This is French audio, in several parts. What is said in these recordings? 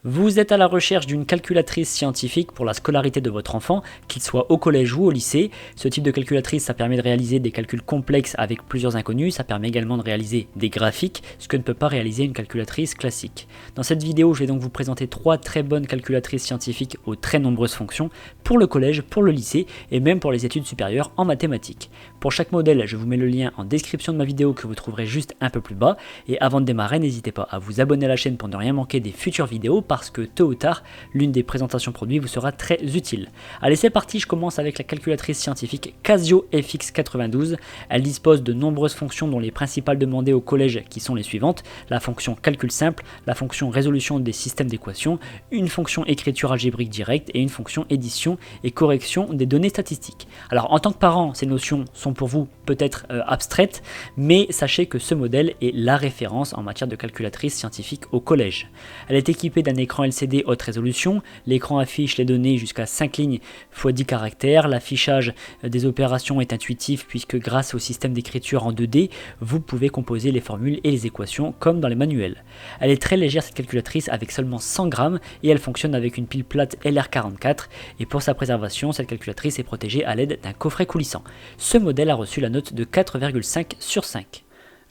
Vous êtes à la recherche d'une calculatrice scientifique pour la scolarité de votre enfant, qu'il soit au collège ou au lycée. Ce type de calculatrice, ça permet de réaliser des calculs complexes avec plusieurs inconnus, ça permet également de réaliser des graphiques, ce que ne peut pas réaliser une calculatrice classique. Dans cette vidéo, je vais donc vous présenter 3 très bonnes calculatrices scientifiques aux très nombreuses fonctions pour le collège, pour le lycée et même pour les études supérieures en mathématiques. Pour chaque modèle, je vous mets le lien en description de ma vidéo que vous trouverez juste un peu plus bas. Et avant de démarrer, n'hésitez pas à vous abonner à la chaîne pour ne rien manquer des futures vidéos parce que tôt ou tard, l'une des présentations produits vous sera très utile. Allez, c'est parti, je commence avec la calculatrice scientifique Casio FX92. Elle dispose de nombreuses fonctions dont les principales demandées au collège qui sont les suivantes: la fonction calcul simple, la fonction résolution des systèmes d'équations, une fonction écriture algébrique directe et une fonction édition et correction des données statistiques. Alors en tant que parent, ces notions sont pour vous peut-être abstraites, mais sachez que ce modèle est la référence en matière de calculatrice scientifique au collège. Elle est équipée d'un écran LCD haute résolution, l'écran affiche les données jusqu'à 5 lignes x 10 caractères, l'affichage des opérations est intuitif puisque grâce au système d'écriture en 2D, vous pouvez composer les formules et les équations comme dans les manuels. Elle est très légère cette calculatrice avec seulement 100 grammes et elle fonctionne avec une pile plate LR44 et pour sa préservation, cette calculatrice est protégée à l'aide d'un coffret coulissant. Ce modèle a reçu la note de 4,5 sur 5.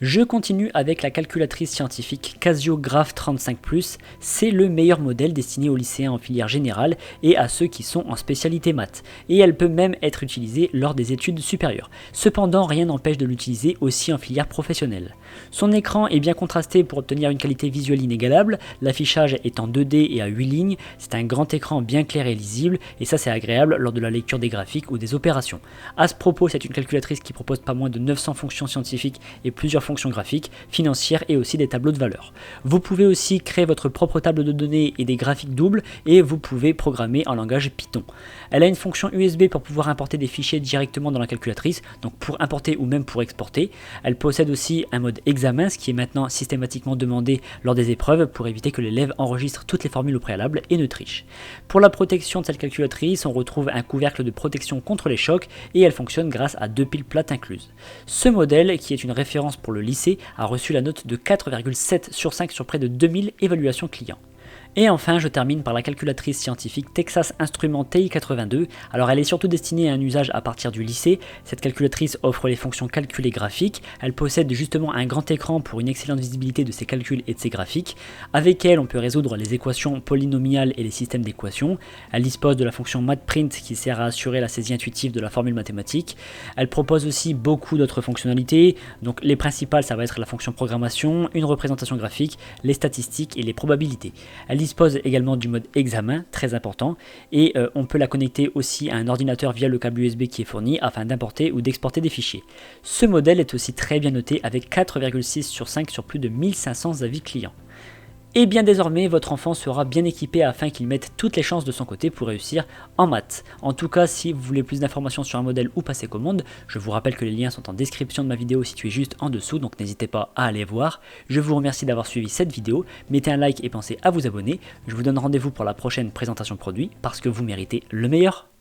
Je continue avec la calculatrice scientifique Casio Graph 35+, c'est le meilleur modèle destiné aux lycéens en filière générale et à ceux qui sont en spécialité maths, et elle peut même être utilisée lors des études supérieures. Cependant, rien n'empêche de l'utiliser aussi en filière professionnelle. Son écran est bien contrasté pour obtenir une qualité visuelle inégalable, l'affichage est en 2D et à 8 lignes, c'est un grand écran bien clair et lisible, et ça c'est agréable lors de la lecture des graphiques ou des opérations. À ce propos, c'est une calculatrice qui propose pas moins de 900 fonctions scientifiques et plusieurs fonctions graphiques, financières et aussi des tableaux de valeur. Vous pouvez aussi créer votre propre table de données et des graphiques doubles et vous pouvez programmer en langage Python. Elle a une fonction USB pour pouvoir importer des fichiers directement dans la calculatrice, donc pour importer ou même pour exporter. Elle possède aussi un mode examen, ce qui est maintenant systématiquement demandé lors des épreuves pour éviter que l'élève enregistre toutes les formules au préalable et ne triche. Pour la protection de cette calculatrice, on retrouve un couvercle de protection contre les chocs et elle fonctionne grâce à 2 piles plates incluses. Ce modèle, qui est une référence pour le lycée, a reçu la note de 4,7 sur 5 sur près de 2000 évaluations clients. Et enfin, je termine par la calculatrice scientifique Texas Instruments TI82. Alors elle est surtout destinée à un usage à partir du lycée. Cette calculatrice offre les fonctions calcul et graphiques. Elle possède justement un grand écran pour une excellente visibilité de ses calculs et de ses graphiques. Avec elle, on peut résoudre les équations polynomiales et les systèmes d'équations. Elle dispose de la fonction MathPrint qui sert à assurer la saisie intuitive de la formule mathématique. Elle propose aussi beaucoup d'autres fonctionnalités. Donc les principales, ça va être la fonction programmation, une représentation graphique, les statistiques et les probabilités. Elle dispose également du mode examen, très important, et on peut la connecter aussi à un ordinateur via le câble USB qui est fourni afin d'importer ou d'exporter des fichiers. Ce modèle est aussi très bien noté avec 4,6 sur 5 sur plus de 1500 avis clients. Et bien désormais, votre enfant sera bien équipé afin qu'il mette toutes les chances de son côté pour réussir en maths. En tout cas, si vous voulez plus d'informations sur un modèle ou passer commande, je vous rappelle que les liens sont en description de ma vidéo située juste en dessous, donc n'hésitez pas à aller voir. Je vous remercie d'avoir suivi cette vidéo, mettez un like et pensez à vous abonner. Je vous donne rendez-vous pour la prochaine présentation produit parce que vous méritez le meilleur.